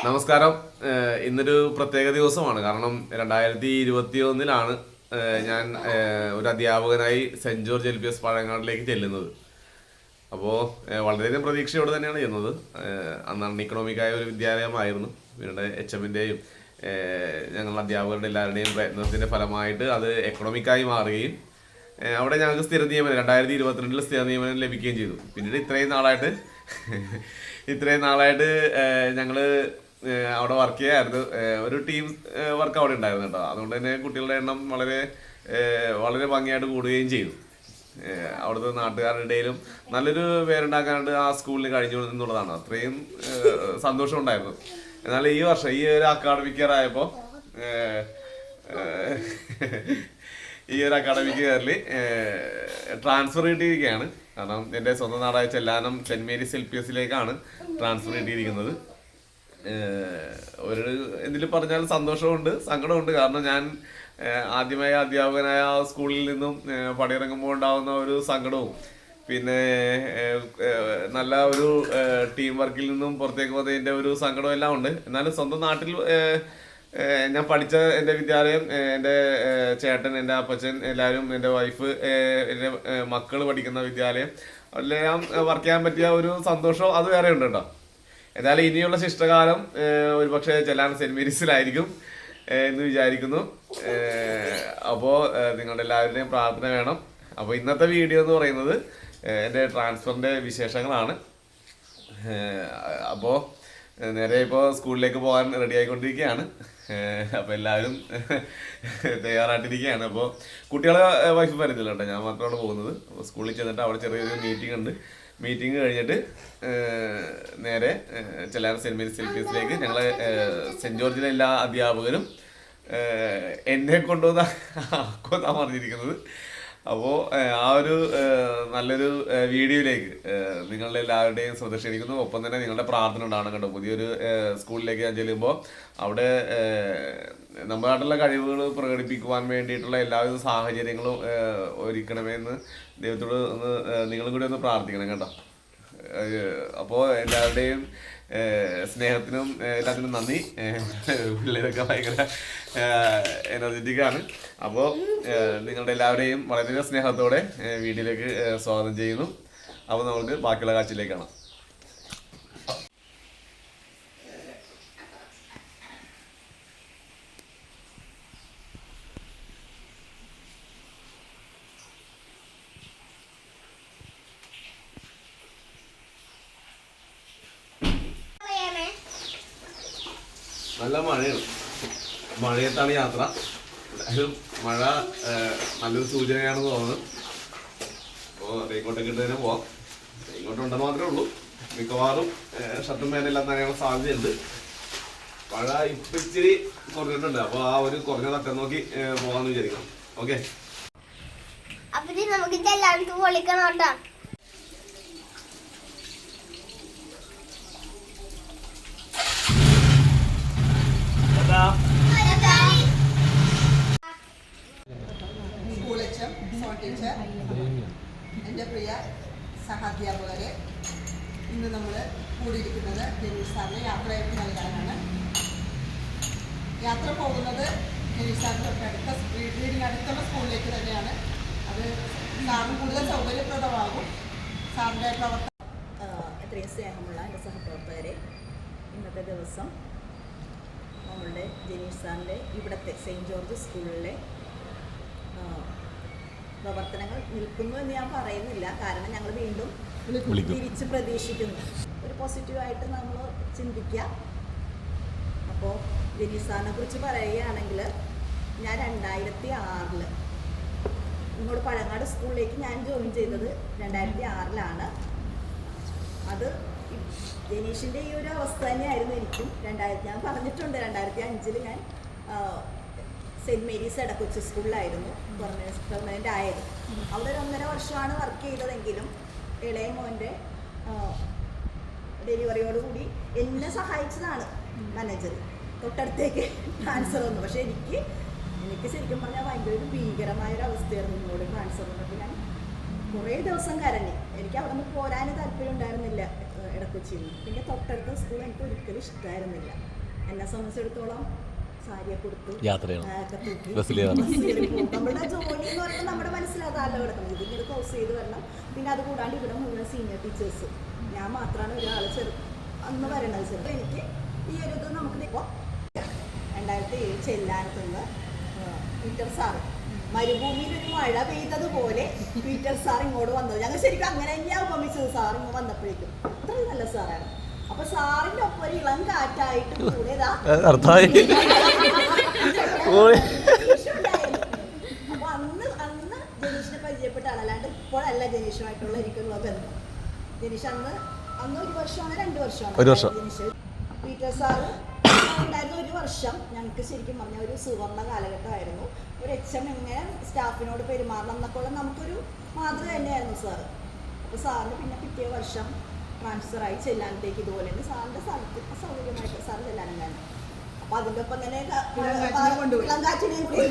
നമസ്കാരം. ഇന്നൊരു പ്രത്യേക ദിവസമാണ്. കാരണം 2021 ഞാൻ ഒരു അധ്യാപകനായി സെന്റ് ജോർജ് LPS പഴയങ്ങാടിലേക്ക് ചെല്ലുന്നത്. അപ്പോൾ വളരെയധികം പ്രതീക്ഷയോടെ തന്നെയാണ് ചെന്നത്. അന്ന് ഇക്കണോമിക്കായ ഒരു വിദ്യാലയമായിരുന്നു. പിന്നീട് HMന്റെയും ഞങ്ങളുടെ അധ്യാപകരുടെ എല്ലാവരുടെയും പ്രയത്നത്തിന്റെ ഫലമായിട്ട് അത് എക്കണോമിക്കായി മാറുകയും അവിടെ ഞങ്ങൾക്ക് സ്ഥിര നിയമനം 2022 സ്ഥിര നിയമനം ലഭിക്കുകയും ചെയ്തു. പിന്നീട് ഇത്രയും നാളായിട്ട് ഞങ്ങൾ അവിടെ വർക്ക് ചെയ്യായിരുന്നു. ഒരു ടീം വർക്ക് അവിടെ ഉണ്ടായിരുന്നു കേട്ടോ. അതുകൊണ്ട് തന്നെ കുട്ടികളുടെ എണ്ണം വളരെ ഭംഗിയായിട്ട് കൂടുകയും ചെയ്തു. അവിടുത്തെ നാട്ടുകാരുടെ ഇടയിലും നല്ലൊരു പേരുണ്ടാക്കാനായിട്ട് ആ സ്കൂളിന് കഴിഞ്ഞു എന്നുള്ളതാണ്. അത്രയും സന്തോഷം ഉണ്ടായിരുന്നു. എന്നാൽ ഈ വർഷം ഈ ഒരു അക്കാഡമിക് ഇയർ ആയപ്പോൾ ഇയറിൽ ട്രാൻസ്ഫർ കിട്ടിയിരിക്കുകയാണ്. കാരണം എൻ്റെ സ്വന്തം നാടായ ചെല്ലാനം സെന്റ് മേരീസ് LPSലേക്കാണ് ട്രാൻസ്ഫർ കിട്ടിയിരിക്കുന്നത്. ഒരു എന്തിൽ പറഞ്ഞാൽ സന്തോഷമുണ്ട്, സങ്കടമുണ്ട്. കാരണം ഞാൻ ആദ്യമായി അധ്യാപകനായ ആ സ്കൂളിൽ നിന്നും പടിയിറങ്ങുമ്പോൾ ഉണ്ടാകുന്ന ഒരു സങ്കടവും പിന്നെ നല്ല ഒരു ടീം വർക്കിൽ നിന്നും പുറത്തേക്ക് പോകുന്നതിൻ്റെ ഒരു സങ്കടവും എല്ലാം ഉണ്ട്. എന്നാലും സ്വന്തം നാട്ടിൽ ഞാൻ പഠിച്ച എൻ്റെ വിദ്യാലയം, എൻ്റെ ചേട്ടൻ, എൻ്റെ അപ്പച്ചൻ, എല്ലാവരും, എൻ്റെ വൈഫ്, എൻ്റെ മക്കൾ പഠിക്കുന്ന വിദ്യാലയം, അതിലെല്ലാം വർക്ക് ചെയ്യാൻ പറ്റിയ ഒരു സന്തോഷം അത് വേറെ ഉണ്ട് കേട്ടോ. എന്നാലും ഇനിയുള്ള ശിഷ്ടകാലം ഒരുപക്ഷെ ചെല്ലാനം സെന്റ് മേരീസിലായിരിക്കും എന്ന് വിചാരിക്കുന്നു. അപ്പോൾ നിങ്ങളുടെ എല്ലാവരുടെയും പ്രാർത്ഥന വേണം. അപ്പോൾ ഇന്നത്തെ വീഡിയോ എന്ന് പറയുന്നത് എൻ്റെ ട്രാൻസ്ഫറിൻ്റെ വിശേഷങ്ങളാണ്. അപ്പോൾ നേരെ ഇപ്പോൾ സ്കൂളിലേക്ക് പോകാൻ റെഡി ആയിക്കൊണ്ടിരിക്കുകയാണ്. അപ്പോൾ എല്ലാവരും തയ്യാറായിട്ടിരിക്കുകയാണ്. അപ്പോൾ കുട്ടികളെ വൈഫ് വരുന്നില്ല കേട്ടോ, ഞാൻ മാത്രമാണ് പോകുന്നത്. അപ്പോൾ സ്കൂളിൽ ചെന്നിട്ട് അവിടെ ചെറിയൊരു മീറ്റിംഗ് ഉണ്ട്. മീറ്റിംഗ് കഴിഞ്ഞിട്ട് നേരെ ചെല്ലാനം സെന്റ് മേരീസ് LPSലേക്ക് ഞങ്ങൾ സെന്റ് ജോർജിലെ എല്ലാ അധ്യാപകരും എന്നെ കൊണ്ടുവന്നാ പറഞ്ഞിരിക്കുന്നത്. അപ്പോൾ ആ ഒരു നല്ലൊരു വീഡിയോയിലേക്ക് നിങ്ങളുടെ എല്ലാവരുടെയും ശ്രദ്ധ ക്ഷണിക്കുന്നു. ഒപ്പം തന്നെ നിങ്ങളുടെ പ്രാർത്ഥന ഉണ്ടാവണം കേട്ടോ. പുതിയൊരു സ്കൂളിലേക്ക് ഞാൻ ചെല്ലുമ്പോൾ അവിടെ നമ്മുടെ നാട്ടിലുള്ള കഴിവുകൾ പ്രകടിപ്പിക്കുവാൻ വേണ്ടിയിട്ടുള്ള എല്ലാവിധ സാഹചര്യങ്ങളും ഒരുക്കണമെന്ന് ദൈവത്തോട് നിങ്ങളും കൂടി ഒന്ന് പ്രാർത്ഥിക്കണം കേട്ടോ. അപ്പോൾ എല്ലാവരുടെയും സ്നേഹത്തിനും എല്ലാത്തിനും നന്ദി. പിള്ളേരൊക്കെ ഭയങ്കര എനർജറ്റിക്കാണ്. അപ്പോൾ നിങ്ങളുടെ എല്ലാവരെയും വളരെയധികം സ്നേഹത്തോടെ വീഡിയോയിലേക്ക് സ്വാഗതം ചെയ്യുന്നു. അപ്പോൾ നമുക്ക് ബാക്കിയുള്ള കാഴ്ചയിലേക്ക് കാണാം. നല്ല മഴയാണ്. മഴയത്താണ് യാത്ര. എന്തായാലും മഴ നല്ലൊരു സൂചനയാണെന്ന് തോന്നുന്നു. അപ്പോൾ റെയിൻകോട്ടൊക്കെ ഇട്ട് തന്നെ പോവാം. റെയിൻകോട്ട് ഉണ്ടെന്ന് മാത്രമേ ഉള്ളൂ. മിക്കവാറും ഷർട്ടും പേനെല്ലാം നനയാനുള്ള സാധ്യതയുണ്ട്. മഴ ഇപ്പം ഇച്ചിരി കുറഞ്ഞിട്ടുണ്ട്. അപ്പോൾ ആ ഒരു കുറഞ്ഞ തക്കം നോക്കി പോകാമെന്ന് വിചാരിക്കണം. ഓക്കെ, നമുക്ക് പൊളിക്കണം. സ്കൂൾ HM, സോൺ ടീച്ചർ, എൻ്റെ പ്രിയ സഹാധ്യാപകരെ, ഇന്ന് നമ്മൾ കൂടിയിരിക്കുന്നത് ജനീഷ് സാറിന് യാത്രയയപ്പ് നൽകാനാണ്. യാത്ര പോകുന്നത് ജനീഷ് സാറിൻ്റെ വീടിന് അടുത്തുള്ള സ്കൂളിലേക്ക് തന്നെയാണ്. അത് സാറിന് കൂടുതൽ സൗകര്യപ്രദമാകും. സാറിൻ്റെ എത്രയും സ്നേഹമുള്ള എൻ്റെ സഹപ്രവർത്തകരെ, ഇന്നത്തെ ദിവസം നമ്മളുടെ ജനീഷ് സാറിൻ്റെ ഇവിടുത്തെ സെയിൻറ്റ് ജോർജ് സ്കൂളിലെ പ്രവർത്തനങ്ങൾ നിൽക്കുന്നു എന്ന് ഞാൻ പറയുന്നില്ല. കാരണം ഞങ്ങൾ വീണ്ടും തിരിച്ച് പ്രതീക്ഷിക്കുന്നു. ഒരു പോസിറ്റീവായിട്ട് നമ്മൾ ചിന്തിക്കുക. അപ്പോൾ ജനീഷ് സാറിനെ കുറിച്ച് പറയുകയാണെങ്കിൽ, ഞാൻ 2006 ഇങ്ങോട്ട് പഴങ്ങാട് സ്കൂളിലേക്ക് ഞാൻ ജോയിൻ ചെയ്തത് 2006 അത് ജനീഷിൻ്റെ ഈ ഒരു അവസ്ഥ തന്നെയായിരുന്നു എനിക്കും. ഞാൻ പറഞ്ഞിട്ടുണ്ട്, 2005 ഞാൻ സെൻറ്റ് മേരീസ് എടക്കൊച്ചി സ്കൂളിലായിരുന്നു പെർമനൻ്റ് ആയത്. അവിടെ ഒരു 1.5 വർഷമാണ് വർക്ക് ചെയ്തതെങ്കിലും ഇളയ മോൻ്റെ ഡെലിവറിയോടുകൂടി എന്നെ സഹായിച്ചതാണ് മാനേജർ. തൊട്ടടുത്തേക്ക് ട്രാൻസ്ഫർ വന്നു. പക്ഷേ എനിക്ക് ശരിക്കും പറഞ്ഞാൽ ഭയങ്കര ഒരു ഭീകരമായൊരു അവസ്ഥയായിരുന്നു. ഇങ്ങോട്ട് ട്രാൻസ്ഫർ വന്നപ്പോൾ ഞാൻ കുറേ ദിവസം കരഞ്ഞു. എനിക്ക് അവിടെ നിന്ന് പോരാൻ താല്പര്യം ഉണ്ടായിരുന്നില്ല ഇടക്കൊച്ചിയിൽ നിന്ന്. പിന്നെ തൊട്ടടുത്ത സ്കൂൾ എനിക്ക് ഒരിക്കലും ഇഷ്ടമായിരുന്നില്ല. എന്നെ സംബന്ധിച്ചിടത്തോളം സാരിയെ കൊടുത്തു നമ്മുടെ ജോലി എന്ന് പറയുമ്പോൾ നമ്മുടെ മനസ്സിലാകാല്ലോ കിടക്കണം. ഇതിങ്ങനെ ക്ലോസ് ചെയ്ത് വരണം. പിന്നെ അത് കൂടാണ്ട് ഇവിടെ മുഴുവൻ സീനിയർ ടീച്ചേഴ്സ്, ഞാൻ മാത്രമാണ് ഒരാൾ അന്ന് വരണത്. ചെറുപ്പം എനിക്ക് ഈ ഒരു ഇത് നമുക്ക് ഇപ്പോൾ 2007 ചെല്ലാനത്തുനിന്ന് പീറ്റർ സാറ് മരുഭൂമിയിൽ ഒരു മഴ പെയ്തതുപോലെ പീറ്റർ സാർ ഇങ്ങോട്ട് വന്നത്. ഞങ്ങൾ ശരിക്കും അങ്ങനെ തന്നെയാണ് ഉപമിച്ചത്. സാർ ഇങ്ങോട്ട് വന്നപ്പോഴേക്കും അത്രയും നല്ല സാറാണ്. അപ്പൊ സാറിന്റെ ഒപ്പം ഒരു ഇളം കാറ്റായിട്ട് കൂടെ അപ്പൊ അന്ന് ജനീഷിനെ പരിചയപ്പെട്ടാണ്. അല്ലാണ്ട് ഇപ്പോഴല്ല ജനീഷുമായിട്ടുള്ള എനിക്കുള്ള ബന്ധം. ജനീഷ് അന്ന് ഒരു വർഷമാണ് 2 വർഷമാണ് ജനീഷ്. പീറ്റർ സാറ് ഉണ്ടായിരുന്ന 1 വർഷം ഞങ്ങൾക്ക് ശരിക്കും പറഞ്ഞാൽ ഒരു സുവർണ്ണ കാലഘട്ടമായിരുന്നു. ഒരു HM എങ്ങനെ സ്റ്റാഫിനോട് പെരുമാറണം എന്നൊക്കെ നമുക്കൊരു മാതൃക തന്നെയായിരുന്നു സാറ്. അപ്പോൾ സാറിന് പിന്നെ പിറ്റേ വർഷം ട്രാൻസ്ഫറായി ചെല്ലാനത്തേക്ക്. ഇതുപോലെ തന്നെ സാറിൻ്റെ സ്ഥലത്ത് സൗകര്യമായിട്ട് സാർ ചെല്ലാനും വേണം. അപ്പോൾ അതിൻ്റെ ഒപ്പം തന്നെ ഇളങ്കാറ്റിനെയും കൂടി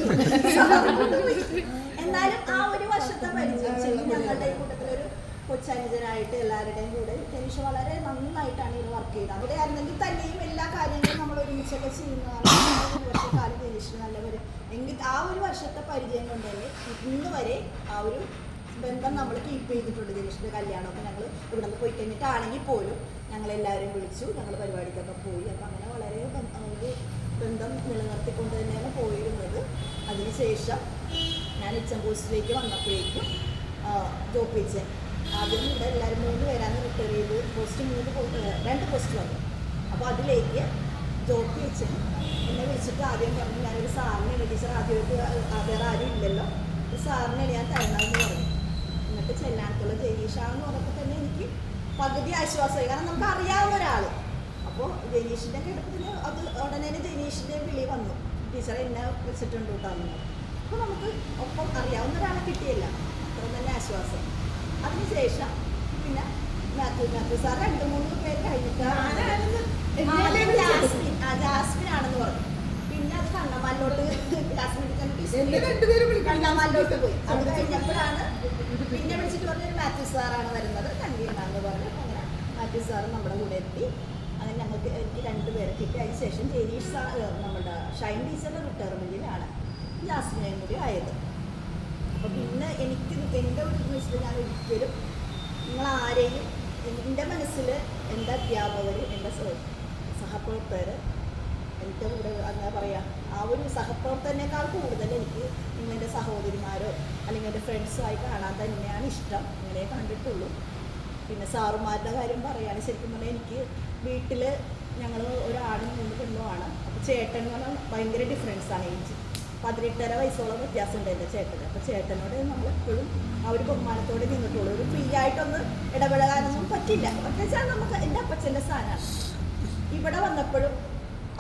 എന്നാലും ആ 1 വർഷത്തെ പരിചയം ഞങ്ങളുടെ ഈ കൂട്ടത്തിലൊരു കൊച്ചനുജനായിട്ട് എല്ലാവരുടെയും കൂടെ ജനീഷ് വളരെ നന്നായിട്ടാണ് ഇത് വർക്ക് ചെയ്തത്. അവിടെ ആയിരുന്നെങ്കിൽ തന്നെയും എല്ലാ കാര്യങ്ങളും നമ്മൾ ഒരുമിച്ചൊക്കെ ചെയ്യുന്നതാണ്. 1 വർഷക്കാലം ജനീഷിന് നല്ലവരും എങ്കിൽ ആ 1 വർഷത്തെ പരിചയം കൊണ്ട് തന്നെ ഇന്ന് വരെ ആ ഒരു ബന്ധം നമ്മൾ കീപ്പ് ചെയ്തിട്ടുണ്ട്. ജനീഷിൻ്റെ കല്യാണമൊക്കെ ഞങ്ങൾ ഇവിടെ നിന്ന് പോയി കഴിഞ്ഞിട്ടാണെങ്കിൽ പോലും ഞങ്ങളെല്ലാവരും വിളിച്ചു, ഞങ്ങൾ പരിപാടിക്കൊക്കെ പോയി. അപ്പം അങ്ങനെ വളരെ ഒരു ബന്ധം നിലനിർത്തിക്കൊണ്ട് തന്നെയാണ് പോയിരുന്നത്. അതിനുശേഷം ഞാൻ HM പോസ്റ്റിലേക്ക് വന്നപ്പോഴേക്കും ജോപ്പിച്ചൻ ആദ്യം ഇവിടെ എല്ലാവരും 3 പേരാണ് റിട്ടയർ ചെയ്ത് പോസ്റ്റ് 2 പോസ്റ്റ് വന്നു. അപ്പോൾ അതിലേക്ക് ജോപ്പിച്ചൻ എന്നെ വിളിച്ചിട്ട് ആദ്യം പറഞ്ഞു, ഞാനൊരു സാറിനെ ടീച്ചർ ആദ്യമായിട്ട് വേറെ ആരും ഇല്ലല്ലോ, ഒരു സാറിനെ ഞാൻ തരണമെന്ന് പറഞ്ഞു. എന്നിട്ട് ചെല്ലാനത്തുള്ള ജനീഷാണെന്ന് പറഞ്ഞപ്പോൾ തന്നെ എനിക്ക് പകുതി ആശ്വാസമായി. കാരണം നമുക്ക് അറിയാവുന്ന ഒരാൾ. അപ്പോൾ ജനീഷിൻ്റെ കിടപ്പത്തിന് അത് ഉടനെ ജനീഷിൻ്റെ വിളി വന്നു, ടീച്ചർ എന്നെ വെച്ചിട്ടുണ്ട് കേട്ടോ. അപ്പോൾ നമുക്ക് ഒപ്പം അറിയാവുന്ന ഒരാളെ കിട്ടിയില്ല, അത്ര തന്നെ ആശ്വാസം. അതിനുശേഷം പിന്നെ മാത്യു സാർ 2-3 പേര് കഴിഞ്ഞിട്ടാണ് ജാസ്മിൻ ആണെന്ന് പറഞ്ഞു. പിന്നെ അത് കണ്ണമാലിലോട്ട് കണ്ണമാലിലോട്ട് പോയി. അത് കഴിഞ്ഞപ്പോഴാണ് പിന്നെ വിളിച്ചിട്ട് പറഞ്ഞൊരു മാത്യു സാറാണ് വരുന്നത്, കൺവീനാന്ന് പറഞ്ഞു. അപ്പോൾ അങ്ങനെ മാത്യു സാറ് നമ്മുടെ കൂടെ എത്തി. അങ്ങനെ എനിക്ക് 2 പേരെ കിട്ടി. അതിന് ശേഷം ജനീഷ് സാർ നമ്മുടെ ഷൈൻ ടീച്ചറുടെ റിട്ടയർമെൻറ്റിലാണ് ജാസ്മിനെയും കൂടി ആയത്. അപ്പോൾ പിന്നെ എനിക്ക് എൻ്റെ ഒരു വിഷയത്തിൽ ഞാൻ ഒരിക്കലും നിങ്ങളാരെയും എൻ്റെ മനസ്സിൽ എൻ്റെ അധ്യാപകർ, എൻ്റെ സഹപ്രവർത്തകർ, എൻ്റെ കൂടെ അങ്ങനെ പറയാം, ആ ഒരു സഹപ്രവർത്തകനേക്കാൾ കൂടുതൽ എനിക്ക് നിങ്ങളെൻ്റെ സഹോദരിമാരോ അല്ലെങ്കിൽ എൻ്റെ ഫ്രണ്ട്സുമായി കാണാൻ തന്നെയാണ് ഇഷ്ടം. അങ്ങനെ കണ്ടിട്ടുള്ളൂ. പിന്നെ സാറുമാരുടെ കാര്യം പറയുകയാണ്, ശരിക്കും പറഞ്ഞാൽ എനിക്ക് വീട്ടിൽ ഞങ്ങൾ ഒരാണും 3 പെണ്ണുമാണ്. അപ്പോൾ ചേട്ടൻ എന്ന് പറഞ്ഞാൽ ഭയങ്കര ഡിഫറൻസാണ്. ഏജ് 18.5 വയസ്സോളം വ്യത്യാസമുണ്ട് എൻ്റെ ചേട്ടന്. അപ്പോൾ ചേട്ടനോട് നമ്മളെപ്പോഴും ആ ഒരു ബഹുമാനത്തോടെ നിന്നിട്ടുള്ളൂ. ഒരു ഫ്രീ ആയിട്ടൊന്ന് ഇടപെടാനൊന്നും പറ്റില്ല. പക്ഷേ നമുക്ക് എൻ്റെ അപ്പച്ചൻ്റെ സ്ഥാനമാണ്. ഇവിടെ വന്നപ്പോഴും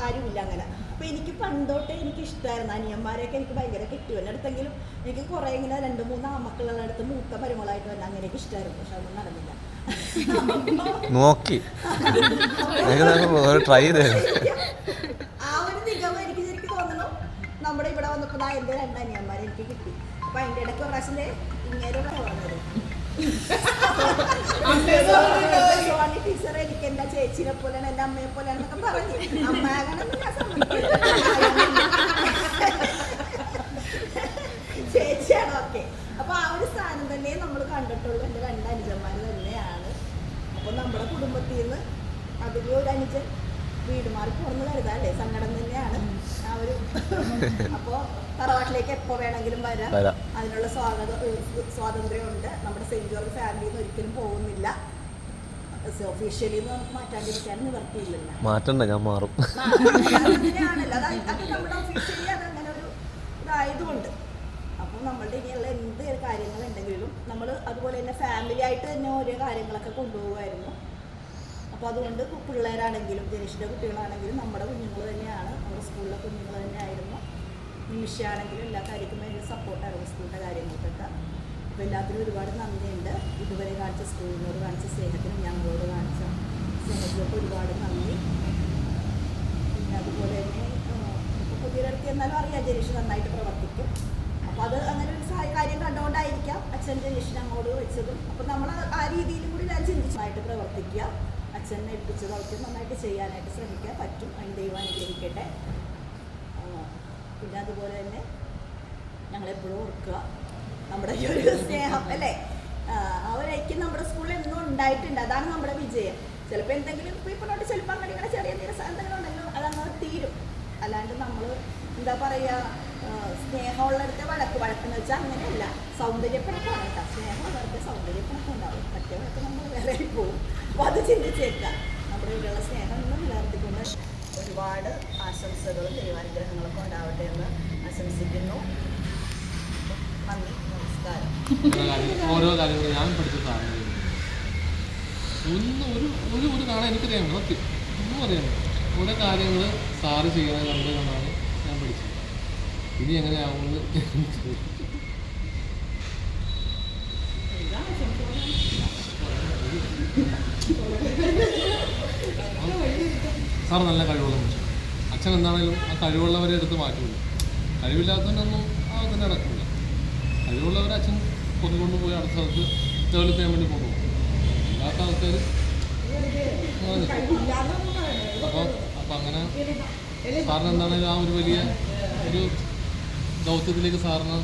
ആരുമില്ല അങ്ങനെ. അപ്പോൾ എനിക്ക് പണ്ടോട്ടേ എനിക്ക് ഇഷ്ടമായിരുന്നു. അനിയന്മാരെയൊക്കെ എനിക്ക് ഭയങ്കര കിട്ടുമല്ലോ. അടുത്തെങ്കിലും എനിക്ക് കുറേ ഇങ്ങനെ 2-3 ആമക്കളുടെ അടുത്ത് മൂത്ത മരുമകളായിട്ട് വന്നാൽ അങ്ങനെയൊക്കെ ഇഷ്ടമായിരുന്നു. പക്ഷെ അതൊന്നും നടന്നില്ല. നോക്കി ട്രൈ ചെയ്ത് ആ ഒരു നിഗമനം എനിക്ക് ശരിക്കും തോന്നുന്നു നമ്മുടെ ഇവിടെ വന്നപ്പോൾ എൻ്റെ 2 അനിയന്മാരെ എനിക്ക് കിട്ടി. അപ്പൊ അതിന്റെ ഇടയ്ക്ക് ഒരു പ്രാവശ്യം ഇങ്ങനെ പറഞ്ഞത് ടീച്ചർ എനിക്ക് എൻ്റെ ചേച്ചിനെ പോലെയാണ്, എൻ്റെ അമ്മയെ പോലെയാണെന്നൊക്കെ പറഞ്ഞു. അമ്മയാകണമെന്ന് ഞാൻ സമ്മതിക്കില്ല, ചേച്ചിയാണ്. ഓക്കെ. അപ്പൊ ആ ഒരു സ്ഥാനം തന്നെ നമ്മൾ കണ്ടിട്ടുള്ളൂ. എൻ്റെ 2 അനുജന്മാർ തന്നെയാണ്. അപ്പൊ നമ്മുടെ കുടുംബത്തിൽ നിന്ന് അതിൽ ഒരു അനുജൻ വീട് മാറി പുറന്ന് കരുതാല്ലേ, സങ്കടം തന്നെയാണ് ആ ഒരു. അപ്പോൾ തറവാട്ടിലേക്ക് എപ്പോൾ വേണമെങ്കിലും വരാം, അതിനുള്ള സ്വാതന്ത്ര്യമുണ്ട്. നമ്മുടെ സെയിൻറ്റ് ജോർജ് ഫാമിലിയിൽ നിന്ന് ഒരിക്കലും പോകുന്നില്ല. ഒഫീഷ്യലി നമുക്ക് മാറ്റാണ്ടിരിക്കാൻ നിവർത്തിയില്ലല്ലോ. മാറ്റണ്ട, ഞാൻ മാറും. അങ്ങനെയാണല്ലോ, അത് നമ്മുടെ ഒഫീഷ്യലി അതങ്ങനെ ഒരു ഇതായതുകൊണ്ട്. അപ്പോൾ നമ്മളുടെ ഇനിയുള്ള എന്ത് കാര്യങ്ങളുണ്ടെങ്കിലും നമ്മൾ അതുപോലെ തന്നെ ഫാമിലി ആയിട്ട് തന്നെ ഓരോ കാര്യങ്ങളൊക്കെ കൊണ്ടുപോകുമായിരുന്നു. അപ്പോൾ അതുകൊണ്ട് പിള്ളേരാണെങ്കിലും ജനീഷിൻ്റെ കുട്ടികളാണെങ്കിലും നമ്മുടെ കുഞ്ഞുങ്ങൾ തന്നെയാണ്, നമ്മുടെ സ്കൂളിലെ കുഞ്ഞുങ്ങൾ തന്നെയായിരുന്നു. നിമിഷയാണെങ്കിലും എല്ലാ കാര്യത്തിനും ഭയങ്കര സപ്പോർട്ടായിരുന്നു സ്കൂളിൻ്റെ കാര്യങ്ങൾക്കൊക്കെ. അപ്പോൾ എല്ലാത്തിനും ഒരുപാട് നന്ദിയുണ്ട്. ഇതുവരെ കാണിച്ച സ്കൂളിനോട് കാണിച്ച സ്നേഹത്തിനും ഞങ്ങളോട് കാണിച്ച സ്നേഹത്തിനൊക്കെ ഒരുപാട് നന്ദി. പിന്നെ അതുപോലെ തന്നെ ഇപ്പോൾ പുതിയൊരിടത്ത് എന്നാലും അറിയാം ജനീഷ് നന്നായിട്ട് പ്രവർത്തിക്കും. അപ്പോൾ അത് അങ്ങനെ ഒരു കാര്യം കണ്ടുകൊണ്ടായിരിക്കാം അച്ഛൻ ജനീഷിനെ അങ്ങോട്ട് വെച്ചതും. അപ്പോൾ നമ്മൾ ആ രീതിയിലും കൂടി ഞാൻ ചിന്തിച്ചായിട്ട് പ്രവർത്തിക്കുക, അച്ഛനെ ഏൽപ്പിച്ചത് അവർക്ക് നന്നായിട്ട് ചെയ്യാനായിട്ട് ശ്രമിക്കാൻ പറ്റും. അതിന് ദൈവം അനുഗ്രഹിക്കട്ടെ. പിന്നെ അതുപോലെ തന്നെ ഞങ്ങളെപ്പോഴും ഓർക്കുക നമ്മുടെ ഈ ഒരു സ്നേഹം അല്ലേ, ആ ഒരു ഐക്യം നമ്മുടെ സ്കൂളിൽ എന്നും ഉണ്ടായിട്ടുണ്ട്. അതാണ് നമ്മുടെ വിജയം. ചിലപ്പോൾ എന്തെങ്കിലും ഇപ്പോഴോട്ട് ചിലപ്പോൾ അങ്ങനെ ഇങ്ങനെ ചെറിയ എന്തെങ്കിലും ഉണ്ടെങ്കിലും അതങ്ങനെ തീരും. അല്ലാണ്ട് നമ്മൾ എന്താ പറയുക, സ്നേഹമുള്ളിടത്തെ വഴക്കെന്ന് വെച്ചാൽ അങ്ങനെയല്ല, സൗന്ദര്യപ്പിണക്കാണ് കേട്ടോ. സ്നേഹമുള്ളവർക്ക് സൗന്ദര്യപ്പിണക്കം ഉണ്ടാവും, മറ്റേവർക്ക് നമ്മൾ വേറെ പോകും. അപ്പോൾ അത് ചിന്തിച്ചേക്കാം. നമ്മുടെ ഇവിടെയുള്ള സ്നേഹം ഇന്നും നിലനിർത്തിക്കൊണ്ട് ഒരുപാട് ആശംസകളും ദൈവാനുഗ്രഹങ്ങളൊക്കെ ഉണ്ടാവട്ടെ എന്ന് ആശംസിക്കുന്നു. നന്ദി, നമസ്കാരം. ഓരോ കാര്യങ്ങളും ഞാൻ പഠിച്ച സാധനം ഒരു കാണാൻ എനിക്കറിയാം, സത്യം ഒന്നും അറിയാം. ഓരോ കാര്യങ്ങൾ സാറ് ചെയ്യണത് കണ്ടാണ് ഞാൻ പഠിച്ചത്. ഇനി എങ്ങനെയാവുമെന്ന് സാർ നല്ല കഴിവുള്ള മനുഷ്യൻ. അച്ഛൻ എന്താണേലും ആ കഴിവുള്ളവരെ എടുത്ത് മാറ്റില്ല. കഴിവില്ലാത്തവനൊന്നും ആ തന്നെ നടക്കില്ല. കഴിവുള്ളവരെ അച്ഛൻ കൊണ്ടുപോയി അടുത്ത സ്ഥലത്ത് ഡെവലപ്പ് ചെയ്യാൻ വേണ്ടി കൊണ്ടുപോകും. അല്ലാത്ത ആൾക്കാർ അപ്പം അങ്ങനെ സാറിന് എന്താണേലും ആ ഒരു വലിയ ഒരു ദൗത്യത്തിലേക്ക് സാറിന്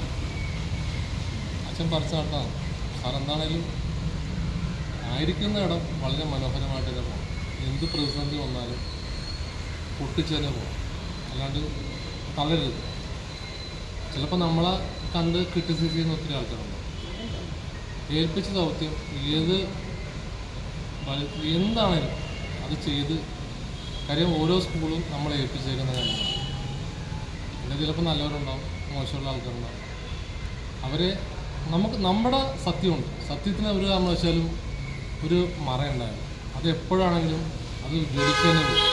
അച്ഛൻ പറിച്ചു നടത്താണ്. സാർ എന്താണേലും ആയിരിക്കുന്ന ഇടം വളരെ മനോഹരമായിട്ട് തന്നെ പോകണം. എന്ത് പ്രതിസന്ധി വന്നാലും പൊട്ടിച്ച് തന്നെ പോകണം, അല്ലാണ്ട് തളരരുത്. ചിലപ്പോൾ നമ്മളെ കണ്ട് ക്രിറ്റിസൈസ് ചെയ്യുന്ന ഒത്തിരി ആൾക്കാരുണ്ട്. ഏൽപ്പിച്ച ദൗത്യം എന്താണേലും അത് ചെയ്ത്, കാര്യം ഓരോ സ്കൂളും നമ്മളെ ഏൽപ്പിച്ചേക്കുന്ന കാര്യമാണ്. പിന്നെ ചിലപ്പോൾ നല്ലവരുണ്ടാവും, മോശമുള്ള ആൾക്കാരുണ്ടാവും. അവരെ നമ്മുടെ സത്യമുണ്ട്, സത്യത്തിന് ഒരു കാരണവശാലും ഒരു മറയുണ്ടായിരുന്നു. അത് എപ്പോഴാണെങ്കിലും അത് ജ്വലിച്ചു തന്നെ വരും.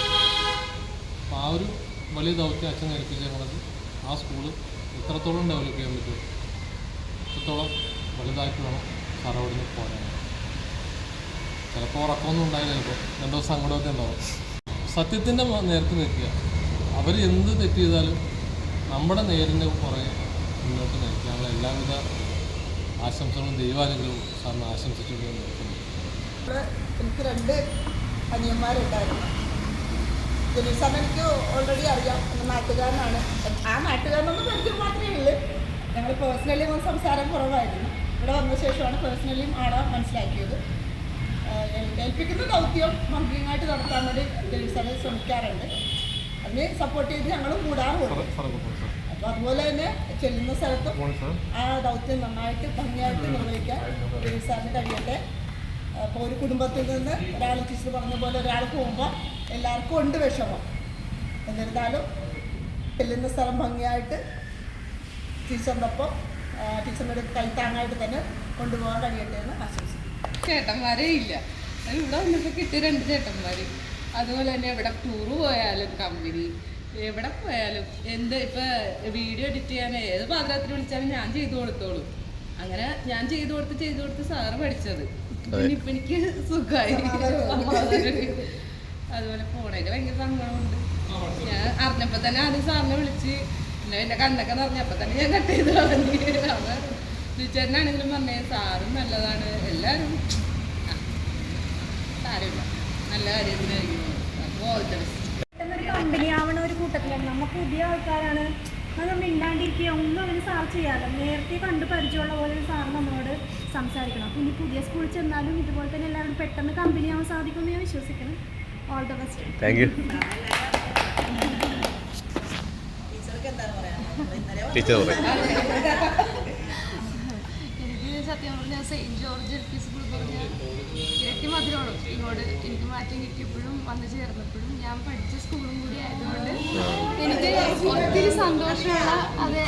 അപ്പോൾ ആ ഒരു വലിയ ദൗത്യം അച്ഛൻ ഏൽപ്പിച്ചേക്കുന്നത് ആ സ്കൂള് എത്രത്തോളം ഡെവലപ്പ് ചെയ്യാൻ പറ്റും, എത്രത്തോളം വലുതായിട്ട് വേണം സാർ അവിടെ നിന്ന് പോരാൻ. ചിലപ്പോൾ ഉറക്കമൊന്നും ഉണ്ടായില്ല, ചിലപ്പോൾ 2 ദിവസം സങ്കടമൊക്കെ ഉണ്ടാവും. സത്യത്തിൻ്റെ നേരത്ത് നിൽക്കുക. അവർ എന്ത് തെറ്റ് ചെയ്താലും നമ്മുടെ നേരിൻ്റെ പുറകെ മുന്നോട്ട് നയിക്കുക. ഞങ്ങൾ എല്ലാവിധ ആശംസകളും ദൈവാനുഗ്രഹവും സാറിന് ആശംസിച്ചുകൊണ്ട് നിർത്തുന്നു. എനിക്ക് 2 അനിയന്മാരുണ്ടായിരുന്നു. ജലീൽ സാറിന് എനിക്ക് ഓൾറെഡി അറിയാം, നാട്ടുകാരനാണ്. ആ നാട്ടുകാരനൊന്നും പരിചയം മാത്രമേ ഉള്ളൂ. ഞങ്ങൾ പേഴ്സണലി സംസാരം കുറവായിരുന്നു. ഇവിടെ വന്ന ശേഷമാണ് പേഴ്സണലിയും ആളെ മനസ്സിലാക്കിയത്. ഏൽപ്പിക്കുന്ന ദൗത്യം ഭംഗിയായിട്ട് നടത്താൻ വേണ്ടി ജലീൽ സാറ് ശ്രമിക്കാറുണ്ട്. അതിന് സപ്പോർട്ട് ചെയ്ത് ഞങ്ങൾ കൂടാറുണ്ട്. അപ്പോൾ അതുപോലെ തന്നെ ചെല്ലുന്ന സ്ഥലത്തും ആ ദൗത്യം നന്നായിട്ട് ഭംഗിയായിട്ട് നിർവഹിക്കാൻ ജലീൽ സാറിന് കഴിയട്ടെ. അപ്പോൾ ഒരു കുടുംബത്തിൽ നിന്ന് ഒരാൾ ടീച്ചർ പറഞ്ഞ പോലെ ഒരാൾ പോകുമ്പോൾ എല്ലാവർക്കും ഉണ്ട് വിഷമം. എന്നിരുന്നാലും ചെല്ലുന്ന സ്ഥലം ഭംഗിയായിട്ട് ടീച്ചറിനൊപ്പം ടീച്ചറിനൊരു കൈത്താങ്ങായിട്ട് തന്നെ കൊണ്ടുപോകാൻ കഴിയട്ടെ എന്ന് ആശംസിക്കുന്നു. ചേട്ടന്മാരേ ഇല്ല. ഇവിടെ വന്നപ്പോൾ കിട്ടിയ 2 ചേട്ടന്മാർ. അതുപോലെ തന്നെ എവിടെ ടൂറ് പോയാലും കമ്പനി എവിടെ പോയാലും ഇപ്പം വീഡിയോ എഡിറ്റ് ചെയ്യാൻ ഏത് പാത്രത്തിൽ വിളിച്ചാലും ഞാൻ ചെയ്തു കൊടുത്തോളൂ. അങ്ങനെ ഞാൻ ചെയ്തു കൊടുത്ത് സാറ് പഠിച്ചത്. ഇപ്പം എനിക്ക് സുഖമായി. അതുപോലെ പോണേല് ഭയങ്കര സങ്കടമുണ്ട്. ഞാൻ അറിഞ്ഞപ്പോൾ തന്നെ ആദ്യം സാറിനെ വിളിച്ച് പിന്നെ എൻ്റെ കണ്ണൊക്കെ നിറഞ്ഞപ്പോൾ തന്നെ ഞാൻ കട്ട് ചെയ്ത് കളഞ്ഞു. അവർ ടീച്ചറിനാണെങ്കിലും പറഞ്ഞേ സാറും നല്ലതാണ്, എല്ലാവരും സാരമില്ല, നല്ല കാര്യത്തിനായിരിക്കും. അപ്പോൾ ഓൾ ദ ബെസ്റ്റ്. ഒരു കമ്പനി ആവണ ഒരു കൂട്ടത്തിലാണ്. നമ്മൾ പുതിയ ആൾക്കാരാണ്, നമ്മൾ ഇല്ലാണ്ടിരിക്കുക ഒന്നും അതിന് സാർ ചെയ്യാമല്ലോ. നേരത്തെ കണ്ട് പരിചയമുള്ള പോലെ സാർ നമ്മളോട് സംസാരിക്കണം. അപ്പോൾ ഇനി പുതിയ സ്കൂളിൽ ചെന്നാലും ഇതുപോലെ തന്നെ എല്ലാവരും പെട്ടെന്ന് കമ്പനി ആവാൻ സാധിക്കുമെന്ന് ഞാൻ വിശ്വസിക്കണം. All the best. Thank you ടീച്ചർക്ക് എന്താണ് പറയാനുള്ളത്? ടീച്ചർ പറയാം. എനിക്ക് സത്യം പറഞ്ഞാൽ saint George L P school പറഞ്ഞാൽ ഇരട്ടി മധുരമാണ്. ഇങ്ങോട്ട് എനിക്ക് മാറ്റം കിട്ടിയപ്പോഴും വന്നു ചേർന്നപ്പോഴും ഞാൻ പഠിച്ച സ്കൂളും കൂടി ആയതുകൊണ്ട് എനിക്ക് ഒത്തിരി സന്തോഷമുള്ള അതെ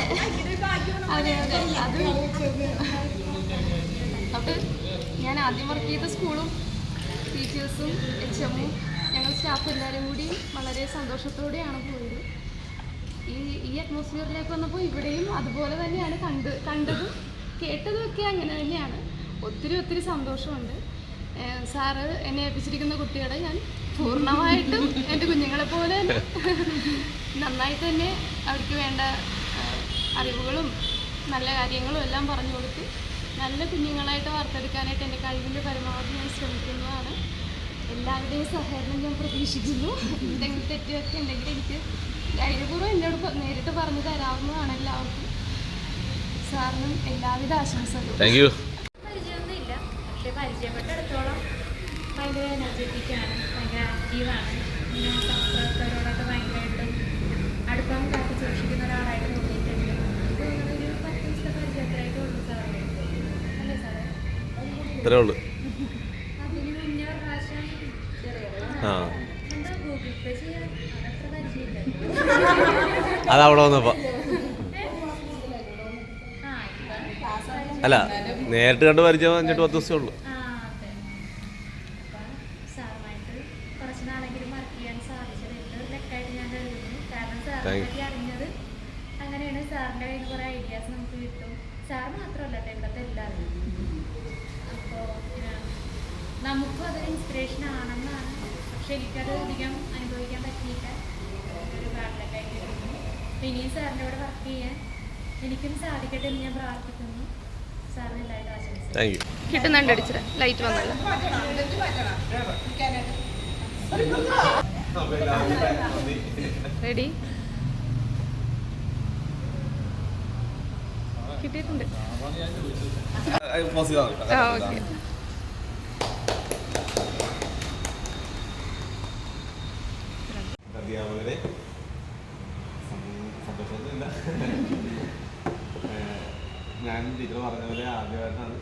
അതെ അതെ അത് അപ്പോൾ ഞാൻ ആദ്യം വർക്ക് ചെയ്ത സ്കൂളും ടീച്ചേഴ്സും HMഉം ഞങ്ങൾ സ്റ്റാഫ് എല്ലാവരും കൂടി വളരെ സന്തോഷത്തോടെയാണ് പോയത്. ഈ അറ്റ്മോസ്ഫിയറിലേക്ക് വന്നപ്പോൾ ഇവിടെയും അതുപോലെ തന്നെയാണ് കണ്ടതും കേട്ടതുമൊക്കെ അങ്ങനെ തന്നെയാണ്. ഒത്തിരി സന്തോഷമുണ്ട്. സാറ് എന്നെ ഏൽപ്പിച്ചിരിക്കുന്ന കുട്ടികളെ ഞാൻ പൂർണ്ണമായിട്ടും എൻ്റെ കുഞ്ഞുങ്ങളെ പോലെ തന്നെ നന്നായിട്ട് തന്നെ അവർക്ക് വേണ്ട അറിവുകളും നല്ല കാര്യങ്ങളും എല്ലാം പറഞ്ഞു കൊടുത്ത് നല്ല കുഞ്ഞുങ്ങളായിട്ട് വാർത്തെടുക്കാനായിട്ട് എൻ്റെ കഴിവിൻ്റെ പരമാവധി ഞാൻ ശ്രമിക്കുന്നതാണ്. എല്ലാവരുടെയും സഹകരണം ഞാൻ പ്രതീക്ഷിക്കുന്നു. എന്തെങ്കിലും തെറ്റൊക്കെ ഉണ്ടെങ്കിൽ എനിക്ക് ധൈര്യപൂർവ്വം എന്നോട് നേരിട്ട് പറഞ്ഞു തരാവുന്നതാണ് എല്ലാവർക്കും. സാറിനും എല്ലാവിധ ആശംസകളും. Thank you. പരിചയമൊന്നുമില്ല, പക്ഷെ പരിചയപ്പെട്ടെടുത്തോളം ഭയങ്കര എനർജറ്റിക്കാണ്, ഭയങ്കര ആക്റ്റീവാണ്. സംസ്കൃതരോടൊക്കെ ഭയങ്കരമായിട്ടും അടുപ്പം കാട്ടി സൂക്ഷിക്കുന്ന ഒരാളായിട്ട് തോന്നിയിട്ടുണ്ട്. എനിക്ക് തോന്നുന്നത് ഒരു 10 ദിവസത്തെ പരിചയത്തിലായിട്ട് ഉള്ളൂ സാറേ. അല്ലേ സാറേ? ഇത്രേ ഉള്ളൂ. അതിന് മുന്നേ ഒരു പ്രാവശ്യം എന്താ ഗൂഗിൾ പേ ചെയ്യാൻ അതത്ര പരിചയമില്ല. അതവിടെ വന്നപ്പോ അല്ല നേരിട്ട് കണ്ട് പരിചയം 5-8 ദിവസമേ ഉള്ളൂ. അതെ. അപ്പം സാറുമായിട്ട് കുറച്ച് നാളെങ്കിലും വർക്ക് ചെയ്യാൻ സാധിച്ചത് തെറ്റായിട്ട് ഞാൻ കരുതുന്നു. കാരണം സാറിനെ പറ്റി അറിഞ്ഞത് അങ്ങനെയാണ്. സാറിൻ്റെ കയ്യിൽ നിന്ന് കുറേ ഐഡിയാസ് നമുക്ക് കിട്ടും. സാർ മാത്രമല്ല ഇവിടുത്തെ എല്ലാവരും. അപ്പോൾ നമുക്കും അതൊരു ഇൻസ്പിറേഷൻ ആണെന്നാണ്. പക്ഷെ എനിക്കത് അധികം അനുഭവിക്കാൻ പറ്റിയില്ല. ഒരു ബാഡിലൊക്കെ ആയിട്ട് കിട്ടുന്നു. അപ്പോൾ ഇനിയും സാറിൻ്റെ കൂടെ വർക്ക് ചെയ്യാൻ എനിക്കും സാധിക്കട്ടെ എന്ന് ഞാൻ പ്രാർത്ഥിക്കുന്നു. സാറിന് എല്ലാവരും ആശംസിക്കുന്നു. Thank you. കിട്ടുന്നുണ്ട് അടിച്ചത് ലൈറ്റ് വന്നല്ലോ. റെഡി കിട്ടിയിട്ടുണ്ട്. ഓക്കെ. അധ്യാപകരെ സന്തോഷമൊന്നുമില്ല. ഞാൻ ടീച്ചർ പറഞ്ഞ പോലെ ആദ്യമായിട്ടാണ്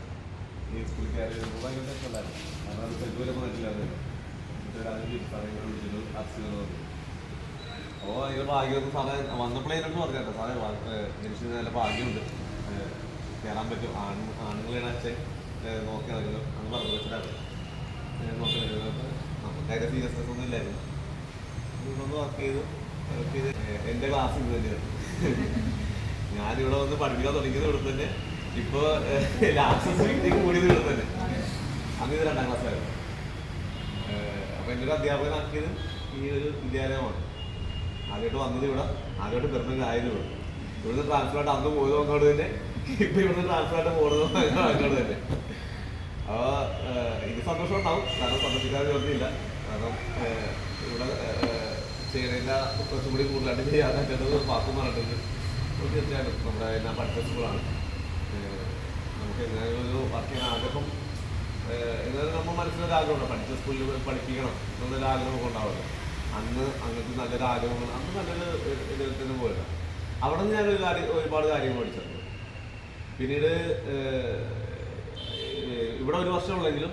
ഈ സ്കൂളിൽ കയറി ഭയങ്കര രസമുണ്ടായിരുന്നു. കാരണം അത് സെൽഫിലൊക്കെ മനസ്സിലാവുന്നത് വിളിച്ചിട്ട് അർച്ചത്. അപ്പോൾ ഭയങ്കര ഭാഗ്യമൊന്നും സാറേ വന്നപ്പോഴേ എന്നോട് പറഞ്ഞേട്ടോ, സാറേ എനിക്ക് നല്ല ഭാഗ്യമുണ്ട്, കയറാൻ പറ്റും. ആണുങ്ങളെയാണ് അച്ഛൻ നോക്കി നടക്കുന്നത് അന്ന് പറഞ്ഞു വെച്ചിട്ടാണ് നോക്കി നടക്കുന്നത്. നമുക്കതിൻ്റെ സീരിയസ്നെസ് ഒന്നും ഇല്ലായിരുന്നു. ഇതൊന്ന് വർക്ക് ചെയ്ത് എൻ്റെ ക്ലാസ് ഇത് തന്നെയാണ്. ഞാനിവിടെ വന്ന് പഠിപ്പിക്കാൻ തുടങ്ങിയത് ഇവിടെ തന്നെ. ഇപ്പോൾ ലാസ്റ്റ് മീറ്റിംഗ് കൂടിയത് ഇവിടെ തന്നെ. അന്ന് ഇത് 2ാം ക്ലാസ്സിലായിരുന്നു. അപ്പോൾ എൻ്റെ ഒരു അധ്യാപകനാക്കിയത് ഈ ഒരു വിദ്യാലയമാണ്. ആദ്യമായിട്ട് വന്നത് ഇവിടെ, ആദ്യമായിട്ട് പെരുന്നെങ്കിൽ ആയത് ഇവിടെ. ഇവിടുന്ന് ട്രാൻസ്ഫറായിട്ട് അന്ന് പോയത് അങ്ങോട്ട് തന്നെ, ഇപ്പം ഇവിടുന്ന് ട്രാൻസ്ഫറായിട്ട് പോകുന്നത് അങ്ങോട്ട് തന്നെ. അപ്പോൾ എനിക്ക് സന്തോഷം ഉണ്ടാവും, കാരണം സന്തോഷിക്കാതെ ജോലിയില്ല. കാരണം ഇവിടെ ചെയ്യണേൻ്റെ കുറച്ചും കൂടി കൂടുതലായിട്ട് ചെയ്യാൻ പറ്റുന്നത് പാർക്കും പറഞ്ഞിട്ടുണ്ട്. തീർച്ചയായിട്ടും നമ്മുടെ ഞാൻ പഠിച്ച സ്കൂളാണ്. നമുക്ക് എങ്ങനെയും ഒരു വർക്ക് ചെയ്യാൻ ആഗ്രഹം, എന്നാലും നമ്മൾ മനസ്സിലൊരു ആഗ്രഹമുണ്ട്, പഠിച്ച സ്കൂളിൽ പഠിപ്പിക്കണം എന്നൊരു ആഗ്രഹമൊക്കെ ഉണ്ടാവുമല്ലോ. അന്ന് അങ്ങനത്തെ നല്ലൊരു ആഗ്രഹങ്ങൾ, അന്ന് നല്ലൊരു ഇതിൽ തന്നെ പോയില്ല. അവിടെ നിന്ന് ഞാനൊരു ഒരുപാട് കാര്യങ്ങൾ പഠിച്ചിട്ടുണ്ട്. പിന്നീട് ഇവിടെ 1 വർഷമുള്ളെങ്കിലും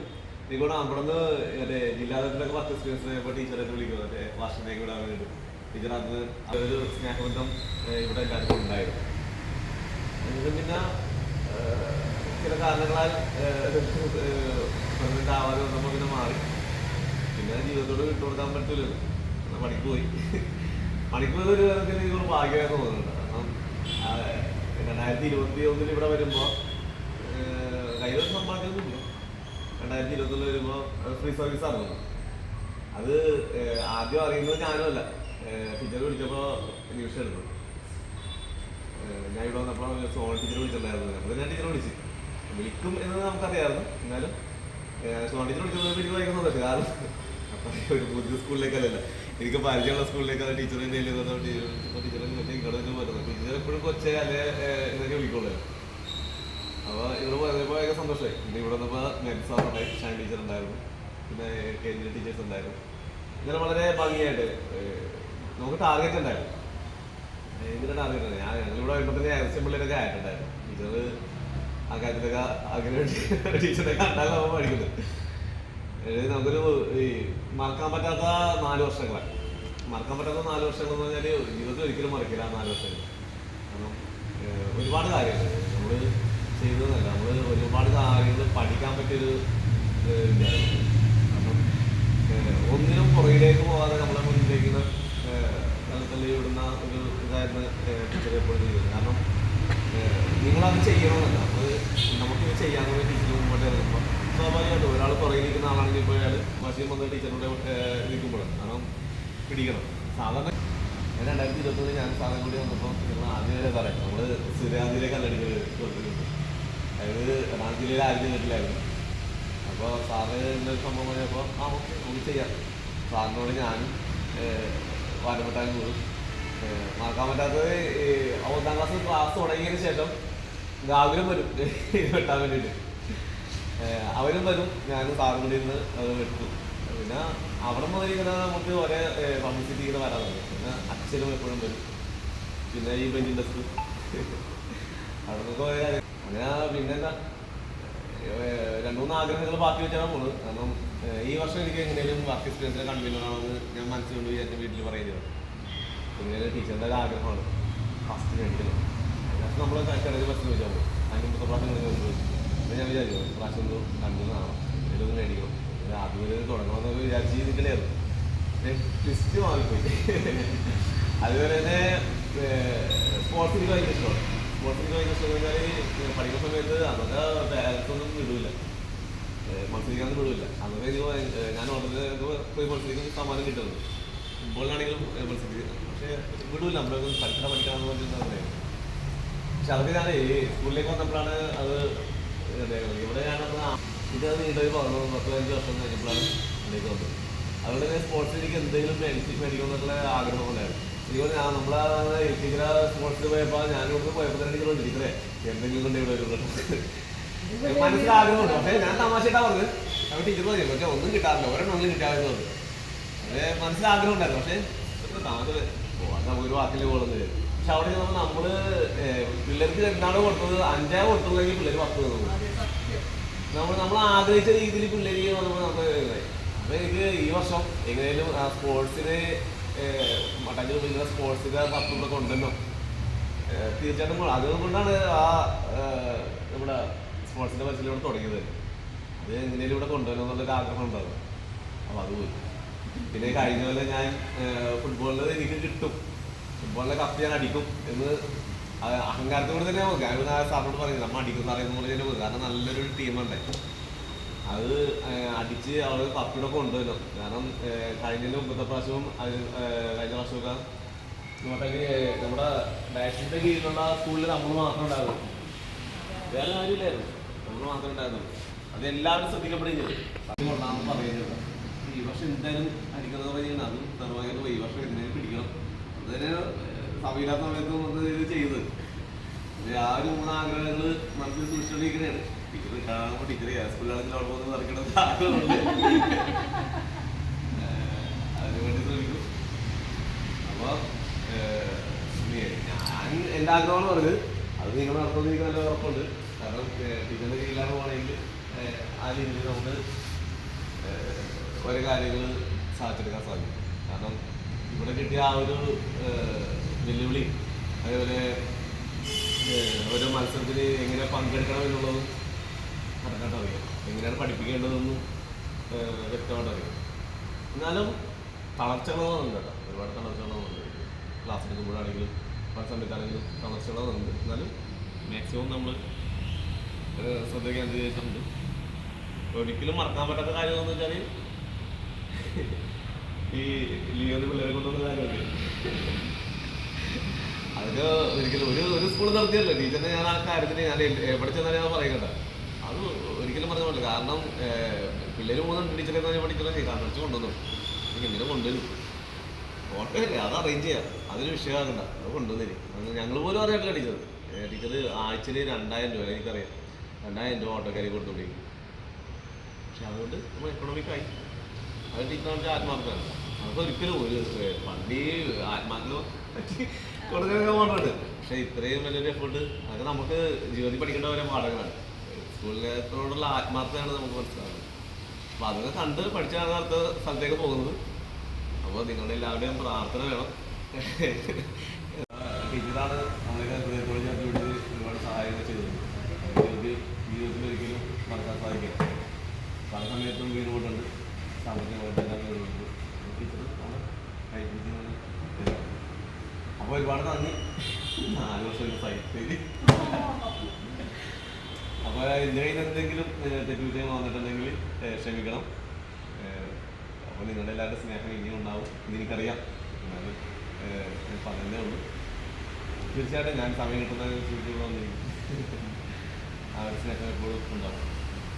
ഇവിടെ അവിടെ നിന്ന് മറ്റേ ജില്ലാതലത്തിലൊക്കെ വർക്ക് എക്സ്പീരിയൻസ് ചെയ്യുമ്പോൾ ടീച്ചറൊക്കെ വിളിക്കും, മറ്റേ വാർഷികത്തേക്ക് വിടാൻ വേണ്ടിയിട്ട്. ടീച്ചർ അന്ന് ഒരു സ്നേഹബന്ധം ഇവിടെ എല്ലാവർക്കും ഉണ്ടായിരുന്നു. എന്നിട്ട് പിന്നെ ചില കാരണങ്ങളാൽ പെർമനൻ്റ് ആവാതെ വന്നപ്പോൾ പിന്നെ മാറി. പിന്നെ ജീവിതത്തോട് വിട്ടുകൊടുക്കാൻ പറ്റില്ലല്ലോ, എന്നാൽ പണിക്ക് പോയി. പണിക്ക് പോയത് ഒരു തരത്തിൽ എനിക്കൊരു ഭാഗ്യമായിട്ട് തോന്നുന്നുണ്ട്. കാരണം 2021 ഇവിടെ വരുമ്പോൾ കയ്യിൽ സമ്പാദിക്കൊന്നുമില്ല. 2021 വരുമ്പോൾ ഫ്രീ സർവീസ് ആയിരുന്നു. അത് ആദ്യം അറിയുന്നത് ഞാനുമല്ല, ടീച്ചർ വിളിച്ചപ്പോൾ ന്യൂസ് എടുത്തു. ഞാൻ ഇവിടെ വന്നപ്പോൾ സോൺ ടീച്ചർ വിളിച്ചിട്ടുണ്ടായിരുന്നു. അപ്പോൾ ഞാൻ ടീച്ചർ വിളിക്കും എന്ന് നമുക്കറിയാമായിരുന്നു. എന്നാലും സോൺ ടീച്ചർ വിളിച്ചപ്പോൾ എനിക്ക് ഭയങ്കര സന്തോഷം. കാരണം അപ്പം ഒരു പുതിയ സ്കൂളിലേക്കല്ലല്ലോ, എനിക്ക് പരിചയമുള്ള സ്കൂളിലേക്കാണ് ടീച്ചർ തന്നെ എഴുതുന്നത്. ടീച്ചർ ഇങ്ങോട്ട് തന്നെ വരുന്നത്. ടീച്ചർ എപ്പോഴും കൊച്ചേ അല്ലെ എന്നൊക്കെ വിളിക്കുള്ളൂ. അപ്പോൾ ഇവിടെ പോയപ്പോൾ ഭയങ്കര സന്തോഷമായി. പിന്നെ ഇവിടെ വന്നപ്പോൾ മെൻ സാർ ഉണ്ടായി, ഷാൻ ടീച്ചർ ഉണ്ടായിരുന്നു, പിന്നെ KG ടീച്ചേഴ്സ് ഉണ്ടായിരുന്നു. ഇങ്ങനെ വളരെ ഭംഗിയായിട്ട് നമുക്ക് ടാർഗറ്റ് ഉണ്ടായിരുന്നു. ഇതിൻ്റെ ടാർഗറ്റ് ഉണ്ട്. ഞങ്ങളിവിടെ വരുമ്പോൾ തന്നെ അസിമ്പിളിലൊക്കെ ആയിട്ടുണ്ടായിരുന്നു. ടീച്ചർ ആ കാര്യത്തിലൊക്കെ അങ്ങനെ ടീച്ചറെ കണ്ടാലും നമ്മൾ പഠിക്കുന്നത്. നമുക്കൊരു ഈ മറക്കാൻ പറ്റാത്ത 4 വർഷങ്ങളാണ്. മറക്കാൻ പറ്റാത്ത 4 വർഷങ്ങളെന്ന് പറഞ്ഞാൽ ജീവിതത്തിൽ ഒരിക്കലും മറക്കില്ല ആ 4 വർഷങ്ങൾ. കാരണം ഒരുപാട് കാര്യങ്ങൾ നമ്മൾ ചെയ്തതല്ല, നമ്മൾ ഒരുപാട് കാര്യങ്ങൾ പഠിക്കാൻ പറ്റിയൊരു ഇതായിരുന്നു. കാരണം ഒന്നിനും പുറകിലേക്ക് പോകാതെ നമ്മളെ മുന്നിലേക്ക് തള്ളി വിടുന്ന ഒരു ഇതായിരുന്നു ടീച്ചർ എപ്പോഴും ചെയ്യുന്നത്. കാരണം നിങ്ങളത് ചെയ്യണമെന്നല്ല, അത് നമുക്കിത് ചെയ്യാനുള്ള ടീച്ചർ മുമ്പോട്ട് ഇറങ്ങുമ്പോൾ സ്വാഭാവികമായിട്ടും ഒരാൾ പുറകിലിരിക്കുന്ന ആളാണെങ്കിൽ ഇപ്പോൾ അയാൾ മഷീൻ വന്ന് ടീച്ചറിലൂടെ നിൽക്കുമ്പോഴാണ്. കാരണം പിടിക്കണം. സാധാരണ 2021 ഞാൻ സാധനം കൂടി വന്നപ്പോൾ ഞങ്ങൾ ആദ്യം പറയാം നമ്മൾ സൂര്യാന്തിയിലേക്കല്ല എടുക്കുന്നത്. അതായത് എറണാകുളം ജില്ലയിലെ ആദ്യം വീട്ടിലായിരുന്നു. അപ്പോൾ സാറ് എൻ്റെ ഒരു സംഭവം പറഞ്ഞപ്പോൾ ഓക്കെ നമുക്ക് ചെയ്യാം. സാറിനോട് ഞാനും വാരപ്പെട്ടാനും കൂടും. മറക്കാൻ പറ്റാത്തത് 1ാം ക്ലാസ് ക്ലാസ് തുടങ്ങിയതിന് ശേഷം രാവിലെ വരും വെട്ടാൻ വേണ്ടിയിട്ട്. അവരും വരും, ഞാനും സാറും കൂടി ഇരുന്ന് അത് വെട്ടും. പിന്നെ അവിടെ മുതൽ ഇങ്ങനെ നമുക്ക് ഒരേ പബ്ലിസിറ്റി ഇങ്ങനെ വരാൻ തുടങ്ങി. പിന്നെ അച്ഛനും എപ്പോഴും വരും. പിന്നെ ഈ ബെഞ്ചിൻ ഡെസ്ക് അവിടെ നമുക്ക് ഒരേ കാര്യം അങ്ങനെ. പിന്നെ എന്താ 2-3 ആഗ്രഹങ്ങൾ ബാക്കി വെച്ചാണ് പോകുന്നത്. കാരണം ഈ വർഷം എനിക്ക് എങ്ങനെയും വർക്ക് എക്സ്പീരിയൻസിലെ കൺവീനറാണെന്ന് ഞാൻ മനസ്സിലുകൊണ്ട് എൻ്റെ വീട്ടിൽ പറയുന്നത്. ഇങ്ങനെ ടീച്ചറിൻ്റെ ഒരു ആഗ്രഹമാണ് ഫസ്റ്റ് മേടിക്കുന്നത്. അതിനകത്ത് നമ്മൾ ചെറിയ ബസ്സിന് വെച്ചാൽ പോകും. അതിന് മുമ്പത്തെ പ്രാവശ്യം ചോദിച്ചു. അപ്പോൾ ഞാൻ വിചാരിക്കും പ്രാവശ്യം ഒന്ന് കൺവീനറാണോ ഇതൊന്ന് മേടിക്കണം. ആദ്യം തുടങ്ങണമെന്നൊക്കെ വിചാരിച്ച് നിൽക്കലായിരുന്നു. ട്വിസ്റ്റ് മാറിപ്പോയി. അതുപോലെ തന്നെ സ്പോർട്സ് എനിക്ക് ഭയങ്കര ഇഷ്ടമാണ്. സ്പോർട്സ് എനിക്ക് ഭയങ്കര ഇഷ്ടമെന്ന് വെച്ചാൽ പഠിക്കുന്ന സമയത്ത് അന്നൊക്കെ പാരൻസൊന്നും വിടില്ല, മത്സരിക്കാനൊന്നും വിടില്ല. അന്നൊക്കെ ഞാൻ ഓർഡർ പോയി മത്സരിക്കുന്ന സമ്മാനം കിട്ടുന്നത്. ഫുട്ബോളിനാണെങ്കിലും മത്സരിക്കുക, പക്ഷേ വിടില്ല. നമ്മളൊക്കെ പഠിക്കണമെന്ന് പറഞ്ഞിരുന്ന പറയുന്നത്. പക്ഷെ അതൊക്കെ ഞാൻ ഈ സ്കൂളിലേക്ക് വന്നപ്പോഴാണ് അത് ഇവിടെ ഞാനന്ന് ഇത് നീണ്ടൊരു 10-15 വർഷം കഴിഞ്ഞപ്പോഴാണ് ഇതിലേക്ക് വന്നത്. അതുകൊണ്ട് തന്നെ സ്പോർട്സിൽ എനിക്ക് എന്തെങ്കിലും മേടിക്കണമെന്നുള്ള ആഗ്രഹം ഉണ്ടായിരുന്നു. ശരിക്കും നമ്മളെ ടീച്ചറെ സ്പോർട്സിൽ പോയപ്പോൾ ഞാനിവിടെ പോയപ്പോൾ തന്നെ ടീച്ചറുണ്ട്, ടീച്ചറെ എന്തെങ്കിലും കൊണ്ട് ഇവിടെ വരുള്ളൂ മനസ്സിലാഗ്രഹമുണ്ട്. പക്ഷേ ഞാൻ തമാശയിട്ടാണ് പറഞ്ഞത്. അപ്പോൾ ടീച്ചർ പറഞ്ഞു പക്ഷേ ഒന്നും കിട്ടാറില്ല, ഒരെണ്ണം കിട്ടാമെന്ന് പറഞ്ഞു. അത് മനസ്സിലാഗ്രഹം ഉണ്ടായിരുന്നു. പക്ഷേ താങ്കൾ ഒരു വാക്കിൽ പോകുന്നത്. പക്ഷെ അവിടെ നമ്മൾ പിള്ളേർക്ക് എന്താണോ കൊടുത്തത് 5 കൊടുത്തുള്ളെങ്കിൽ പിള്ളേർ 10 തന്നു. നമ്മൾ ആഗ്രഹിച്ച രീതിയിൽ പിള്ളേർക്ക് വന്നപ്പോൾ നമുക്ക് അപ്പോൾ എനിക്ക് ഈ വർഷം എങ്ങനെയും ആ സ്പോർട്സിന് മട്ടഞ്ചേരി ഉപയോഗിക്കുന്ന സ്പോർട്സിൻ്റെ 10 ഇവിടെ കൊണ്ടുവരണം തീർച്ചയായിട്ടും. അതുകൊണ്ടാണ് ആ നമ്മുടെ സ്പോർട്സിൻ്റെ പരിശീലനം തുടങ്ങിയത്. അത് എങ്ങനെയും ഇവിടെ കൊണ്ടുവരണം എന്നുള്ളൊരു ആഗ്രഹം ഉണ്ടാകും. അപ്പോൾ അത് പോയി. പിന്നെ കഴിഞ്ഞ പോലെ ഞാൻ ഫുട്ബോളിൽ എനിക്ക് കിട്ടും, ഫുട്ബോളിലെ കപ്പ് ഞാൻ അടിക്കും എന്ന് അഹങ്കാരത്തോടെ തന്നെ പോകും. ഞാൻ സാറിനോട് പറയുന്നത് നമ്മൾ അടിക്കുന്ന അറിയുന്ന പോലെ തന്നെ പോകും. കാരണം നല്ലൊരു ടീമുണ്ടായി. അത് അടിച്ച് അവർ കപ്പിടെ കൊണ്ടുവരണം. കാരണം കഴിഞ്ഞതിൻ്റെ മുമ്പത്തെ പ്രാവശ്യവും കഴിഞ്ഞ പ്രാവശ്യമൊക്കെ നമ്മുടെ ഡയറക്ഷൻ്റെ കീഴിലുള്ള സ്കൂളിൽ നമ്മൾ മാത്രം ഉണ്ടാകും, വേറെ കാര്യമില്ലായിരുന്നു. നമ്മൾ മാത്രമേ ഉണ്ടായിരുന്നുള്ളൂ. അത് എല്ലാവരും ശ്രദ്ധിക്കപ്പെടുകയും അത് കൊള്ളാമെന്ന് പറയുന്നത്. ഈ വർഷം എന്തായാലും അടിക്കുന്നത് പറയുന്നത് അതും നിർവഹിക്കുന്നത് പോയി. ഈ വർഷം എന്തായാലും പിടിക്കണം. അത് തന്നെ സമയമില്ലാത്ത സമയത്ത് നമുക്ക് ഇത് ചെയ്തത്. ആ ഒരു 3 ആഗ്രഹങ്ങൾ മനസ്സിൽ സൂക്ഷിച്ചുകൊണ്ടിരിക്കുന്നതാണ്. ടീച്ചർ കാണുമ്പോൾ ടീച്ചർ സ്കൂളിലാണെങ്കിൽ അവിടെ വന്ന് നിറയ്ക്കണം ആഗ്രഹമുണ്ട്. അതിനുവേണ്ടി ശ്രമിക്കും. അപ്പോൾ ഞാൻ എൻ്റെ ആഗ്രഹമാണ് പറഞ്ഞത്. അത് നിങ്ങൾ നടത്തുന്നത് എനിക്ക് നല്ല ഉറപ്പുണ്ട്. കാരണം ടീച്ചറിൻ്റെ കീഴിലാണ് പോകണമെങ്കിൽ ആ രീതിയിൽ നമുക്ക് ഓരോ കാര്യങ്ങൾ സാധിച്ചെടുക്കാൻ സാധിക്കും. കാരണം ഇവിടെ കിട്ടിയ ആ ഒരു വെല്ലുവിളി, അതേപോലെ ഓരോ മത്സരത്തിൽ എങ്ങനെ പങ്കെടുക്കണം എന്നുള്ളതും കറക്റ്റായിട്ട് അറിയാം. എങ്ങനെയാണ് പഠിപ്പിക്കേണ്ടതെന്നും വ്യക്തമായിട്ട് അറിയാം. എന്നാലും തളർച്ചകളൊന്നും കേട്ടോ, ഒരുപാട് തളർച്ചകളൊന്നുണ്ട്. ക്ലാസ് എടുക്കുമ്പോഴാണെങ്കിലും പല സമയത്താണെങ്കിലും തളർച്ചകളൊന്നുണ്ട്. എന്നാലും മാക്സിമം നമ്മൾ ശ്രദ്ധ കേന്ദ്രീകരിച്ചിട്ടുണ്ട്. ഒരിക്കലും മറക്കാൻ പറ്റാത്ത കാര്യമെന്ന് വെച്ചാൽ ഈ ലീഗിൽ പിള്ളേരെ കൊണ്ടുവന്ന കാര്യമല്ലേ. അതൊക്കെ ഒരിക്കലും ഒരു സ്കൂൾ നടത്തിയല്ലോ ടീച്ചറിനെ. ഞാൻ ആ കാര്യത്തിന് ഞാൻ എവിടെ ചെന്നാലും ഞാൻ പറയുന്നുണ്ട്. അത് ഒരിക്കലും പറഞ്ഞു പറ്റില്ല. കാരണം പിള്ളേർ പോകുന്നുണ്ട് ടീച്ചറെ തന്നെ പഠിക്കണം ചെയ്യും. കാരണം വെച്ച് കൊണ്ടുവന്നു ഇങ്ങനെ കൊണ്ടുവരും ഓട്ടമില്ല, അത് അറേഞ്ച് ചെയ്യാം. അതൊരു വിഷയമാകണ്ട, അത് കൊണ്ടുവന്നില്ല. ഞങ്ങൾ പോലും അറിയാട്ടില്ല ടീച്ചർ ആഴ്ചയിൽ 2000 രൂപ എനിക്കറിയാം. 2000 രൂപ ഓട്ടോക്കാരി കൊടുത്തുകൊണ്ടിരിക്കും. പക്ഷെ അതുകൊണ്ട് നമ്മൾ എക്കണോമിക്കായി. അത് ടീച്ചറിൻ്റെ ആത്മാർത്ഥമാണ്. നമുക്ക് ഒരിക്കലും ഒരു പണ്ടി ആത്മാർത്ഥം പറ്റി കൊടുക്കാൻ പോകുന്നുണ്ട്. പക്ഷെ ഇത്രയും വലിയൊരു എഫേർട്ട് അതൊക്കെ നമുക്ക് ജീവിതത്തിൽ പഠിക്കേണ്ട ഓരോ പാഠങ്ങളാണ്. സ്കൂളിനോടുള്ള ആത്മാർത്ഥതയാണ് നമുക്ക് മനസ്സിലാകുന്നത്. അപ്പോൾ അതൊക്കെ കണ്ട് പഠിച്ചാണ് അടുത്ത സ്ഥലത്തേക്ക് പോകുന്നത്. അപ്പോൾ നിങ്ങളുടെ എല്ലാവരുടെയും പ്രാർത്ഥന വേണം. ടീച്ചറാണ് നമ്മളൊക്കെ ഹൃദയത്തോട് ചേർത്ത് പിടിച്ച് ഒരുപാട് സഹായങ്ങൾ ചെയ്തിട്ടുണ്ട്. ജീവിതത്തിൽ ഒരിക്കലും മറക്കാൻ സാധിക്കില്ല. പല സമയത്തും വീടുകൊണ്ടുണ്ട്, സാമ്പത്തികമായിട്ടെല്ലാം വീടുകൊണ്ട് ടീച്ചർ നമ്മൾ കൈപ്പിടിക്കുന്നത്. അപ്പോൾ ഒരുപാട് നന്ദി. 4 വർഷം സൈറ്റ്. അപ്പോൾ എൻ്റെ കയ്യിൽ എന്തെങ്കിലും തെറ്റുകുറ്റങ്ങൾ വന്നിട്ടുണ്ടെങ്കിൽ ക്ഷമിക്കണം. അപ്പോൾ നിങ്ങളുടെ എല്ലാവരുടെ സ്നേഹം ഇനിയും ഉണ്ടാവും എന്നെനിക്കറിയാം. എന്നാലും ഉള്ളൂ. തീർച്ചയായിട്ടും ഞാൻ സമയം കിട്ടുന്ന ആവശ്യത്തിനൊക്കെ എപ്പോഴും ഉണ്ടാവും.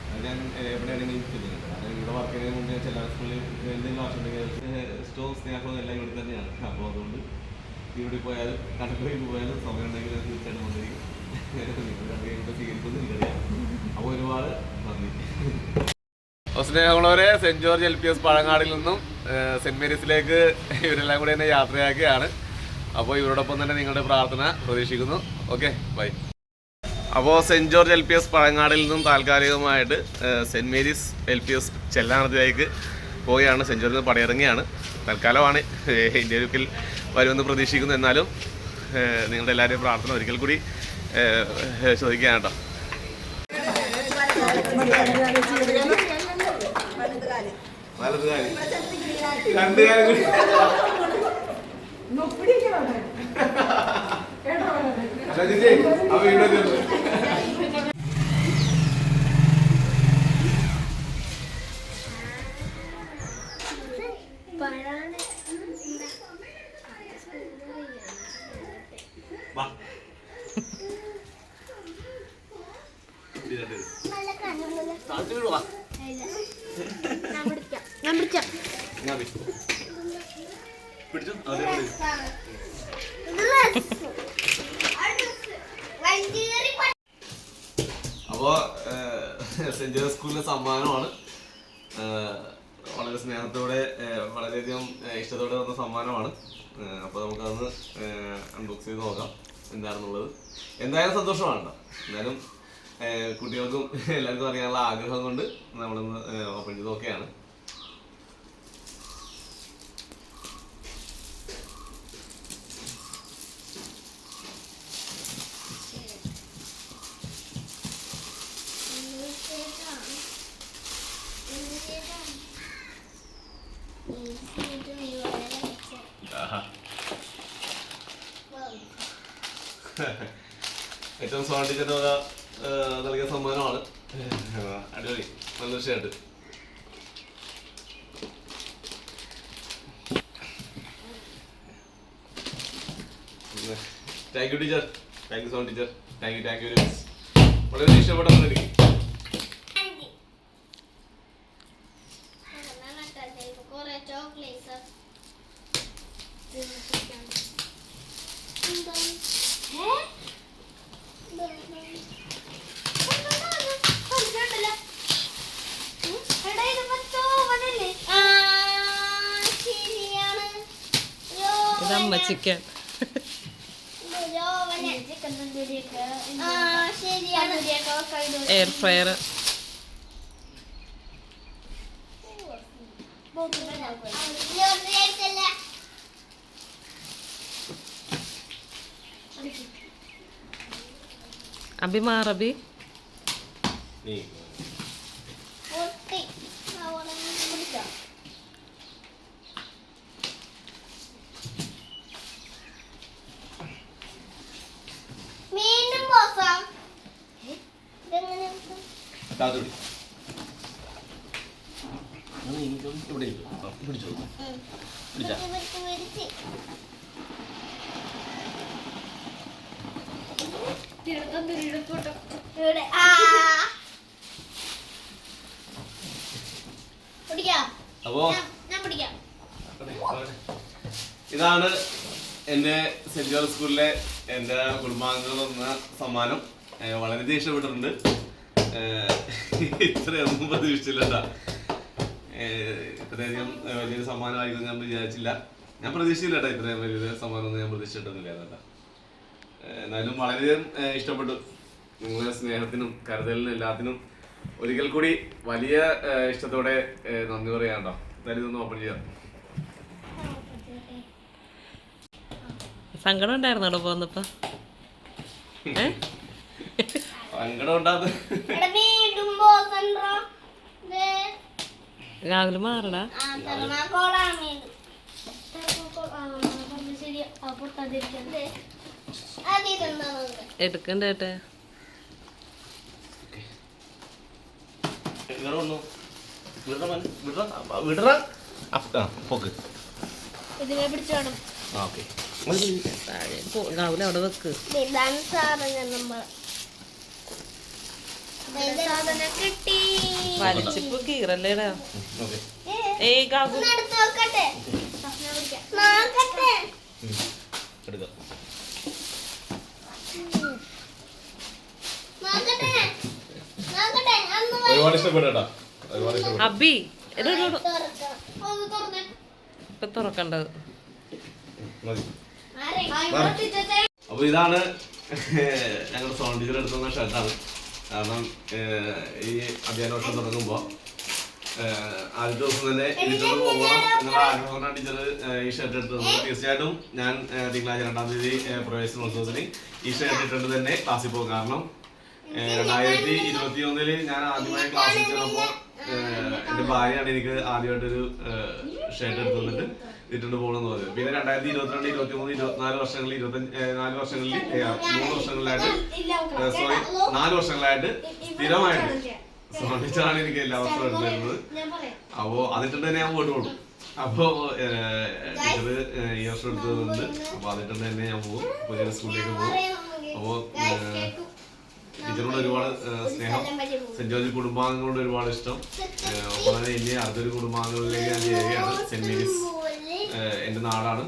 അത് ഞാൻ എവിടെയാണെങ്കിലും ചെയ്യുന്നുണ്ട്. കാരണം ഇവിടെ വർക്ക് ചെയ്യുന്നതിന് മുമ്പ് ചില സ്കൂളിൽ എന്തെങ്കിലും ആവശ്യമുണ്ടെങ്കിൽ ഇഷ്ടവും സ്നേഹവും എല്ലാം ഇവിടെ തന്നെയാണ്. അപ്പോൾ അതുകൊണ്ട് ഇവിടെ പോയാലും കണക്കിലേക്ക് പോയാലും സമയം ഉണ്ടെങ്കിൽ തീർച്ചയായിട്ടും വന്നിരിക്കും. നിങ്ങൾ കണക്കിലേക്ക് സ്വീകരിക്കുമെന്ന് എനിക്കറിയാം. അപ്പോൾ ഒരുപാട് നന്ദി. സ്നേഹമുള്ളവരെ, സെൻറ് ജോർജ് LPS പഴങ്ങാടിൽ നിന്നും സെൻറ് മേരീസിലേക്ക് ഇവരെല്ലാം കൂടി എന്നെ യാത്രയാക്കുകയാണ്. അപ്പോൾ ഇവരോടൊപ്പം തന്നെ നിങ്ങളുടെ പ്രാർത്ഥന പ്രതീക്ഷിക്കുന്നു. Okay, bye. അപ്പോൾ സെൻറ് ജോർജ് LPS പഴങ്ങാടിൽ നിന്നും താൽക്കാലികമായിട്ട് സെൻറ് മേരീസ് LPS ചെല്ലാനത്തിലേക്ക് പോവുകയാണ്. സെൻറ് ജോർജിൽ നിന്ന് പടിയിറങ്ങിയാണ്. തൽക്കാലമാണ് ഇന്ത്യയിൽ വരുമെന്ന് പ്രതീക്ഷിക്കുന്നു. എന്നാലും നിങ്ങളുടെ എല്ലാവരുടെയും പ്രാർത്ഥന ഒരിക്കൽ കൂടി ചോദിക്കുകയാണ് കേട്ടോ. വലത് കാര്യം രണ്ട് കാര്യം കൂടി പിടിച്ചു. അപ്പോൾ സെൻറ് ജോർജ് സ്കൂളിലെ സമ്മാനമാണ്. വളരെ സ്നേഹത്തോടെ വളരെയധികം ഇഷ്ടത്തോടെ വന്ന സമ്മാനമാണ്. അപ്പോൾ നമുക്കതൊന്ന് അൺബോക്സ് ചെയ്ത് നോക്കാം എന്താണെന്നുള്ളത്. എന്തായാലും സന്തോഷമാണ് കേട്ടോ. എന്തായാലും കുട്ടികൾക്കും എല്ലാവർക്കും അറിയാനുള്ള ആഗ്രഹം കൊണ്ട് നമ്മളൊന്ന് ഓപ്പൺ ചെയ്ത് നോക്കുകയാണ്. ഏറ്റവും സോൺ ടീച്ചറിന്റെ വക നൽകിയ സമ്മാനമാണ്. അടിപൊളി, നല്ല shirt. Thank you teacher, thank you zone teacher, thank you very much. വളരെ ഇഷ്ടപ്പെട്ട എനിക്ക്. Chicken air fryer. അബി അപ്പോ ഇതാണ് എൻ്റെ സെൻറ് ജോർജ് സ്കൂളിലെ എൻ്റെ കുടുംബാംഗങ്ങൾ തന്ന സമ്മാനം. വളരെ ഇഷ്ടപ്പെട്ടിട്ടുണ്ട്. ഇത്രയൊന്നും പ്രതീക്ഷിച്ചില്ല കേട്ടോ. ഇത്രയധികം വലിയൊരു സമ്മാനമായിരിക്കും ഞാൻ വിചാരിച്ചില്ല. ഞാൻ പ്രതീക്ഷിച്ചില്ല കേട്ടോ. ഇത്രയും വലിയൊരു സമ്മാനമൊന്നും ഞാൻ പ്രതീക്ഷിച്ചിട്ടൊന്നുമില്ല കേട്ടോ. എന്നാലും വളരെയധികം ഇഷ്ടപ്പെട്ടു. നിങ്ങളുടെ സ്നേഹത്തിനും കരുതലിനും എല്ലാത്തിനും ഒരിക്കൽ കൂടി വലിയ ഇഷ്ടത്തോടെ നന്ദി പറയാം കേട്ടോ. എന്തായാലും ഇതൊന്ന് ഓപ്പൺ ചെയ്യാം. സങ്കടം ഉണ്ടായിരുന്നോ പോന്നപ്പോ? സങ്കടം ഉണ്ടാകും. രാവിലെ മാറടാ. എടുക്കണ്ടേട്ടെ. വിടറ പോക്ക് ഇതിനെ പിടിച്ചോണം. ഓക്കെ. ഗൗല അവിടെ വെക്ക്. ഇതാണ് സാധനം നമ്മൾ സാധനം കിട്ടി. വലിച്ചിപ്പോ കീറല്ലേടാ. ഓക്കെ ഏയ് ഗാഗു ഒന്ന് എടുത്ത് നോക്കട്ടെ നോക്കട്ടെ. എടുക്കാം. നോക്കട്ടെ നോക്കട്ടെ അന്ന് ഒരുപാട് ഇഷ്ടപ്പെട്ടാ, ഒരുപാട് ഇഷ്ടപ്പെട്ടു. അബി തുറക്കാം. ഒന്ന് തുറന്നേ. ഇപ്പൊ തുറക്കണ്ടത്. മതി. ആരെ അപ്പോൾ ഇതാണ് ഞങ്ങളുടെ സോൺ ടീച്ചർ എടുത്തു തന്ന ഷർട്ടാണ്. കാരണം ഈ അധ്യയന വർഷം തുടങ്ങുമ്പോൾ ആദ്യത്തെ ദിവസം തന്നെ ടീച്ചർ പോകണം എന്നുള്ള ആഗ്രഹം ടീച്ചർ ഈ ഷർട്ട് എടുത്തു തന്നു. തീർച്ചയായിട്ടും ഞാൻ തിങ്കളാഴ്ച 2-ാം തീയതി പ്രവേശനോത്സവത്തിന് ഈ ഷർട്ട് ഇട്ടിട്ട് തന്നെ ക്ലാസ്സിൽ പോകും. കാരണം 2021 ഞാൻ ആദ്യമായി ക്ലാസ്സിൽ ചെന്നപ്പോൾ എൻ്റെ ഭാര്യയാണ് എനിക്ക് ആദ്യമായിട്ടൊരു ഷർട്ട് എടുത്തു തന്നിട്ട് ഇട്ടിട്ട് പോകണമെന്ന് പറഞ്ഞത്. പിന്നെ 2022, 23, 24 വർഷങ്ങളിൽ 4 വർഷങ്ങളിൽ 3 വർഷങ്ങളിലായിട്ട് 4 വർഷങ്ങളായിട്ട് സ്ഥിരമായിട്ട് സോൺ ടീച്ചറാണ് എനിക്ക് എല്ലാ വർഷവും എടുത്തു തരുന്നത്. അപ്പോൾ അതിട്ടിട്ട് തന്നെ ഞാൻ പോയിട്ട് പോകും. അപ്പോൾ ടീച്ചർ ഈ വർഷം എടുത്തു തരുന്നുണ്ട്. അപ്പോൾ അതിട്ടിട്ട് തന്നെ ഞാൻ പോകും, പുതിയ സ്കൂളിലേക്ക് പോകും. അപ്പോൾ ടീച്ചറിനോട് ഒരുപാട് സ്നേഹം, സെന്റ് ജോർജ് കുടുംബാംഗങ്ങളോട് ഒരുപാട് ഇഷ്ടം. ഒപ്പം തന്നെ ഇനി അടുത്തൊരു കുടുംബാംഗങ്ങളിലേക്ക് ഞാൻ ചെയ്യുകയാണ്. സെന്റ് മേരീസ് എൻ്റെ നാടാണ്,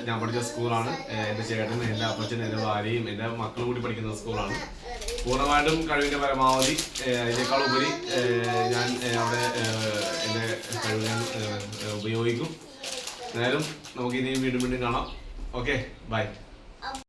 ഞാൻ പഠിച്ച സ്കൂളാണ്. എൻ്റെ ചേട്ടൻ, എൻ്റെ അപ്പച്ചൻ, എൻ്റെ ഭാര്യയും എൻ്റെ മക്കളും കൂടി പഠിക്കുന്ന സ്കൂളാണ്. പൂർണ്ണമായിട്ടും കഴിവിൻ്റെ പരമാവധി ഇതിനേക്കാൾ ഉപരി ഞാൻ അവിടെ എൻ്റെ കഴിവ് ഞാൻ ഉപയോഗിക്കും. എന്തായാലും നമുക്ക് ഇനിയും വീണ്ടും കാണാം. Okay, by.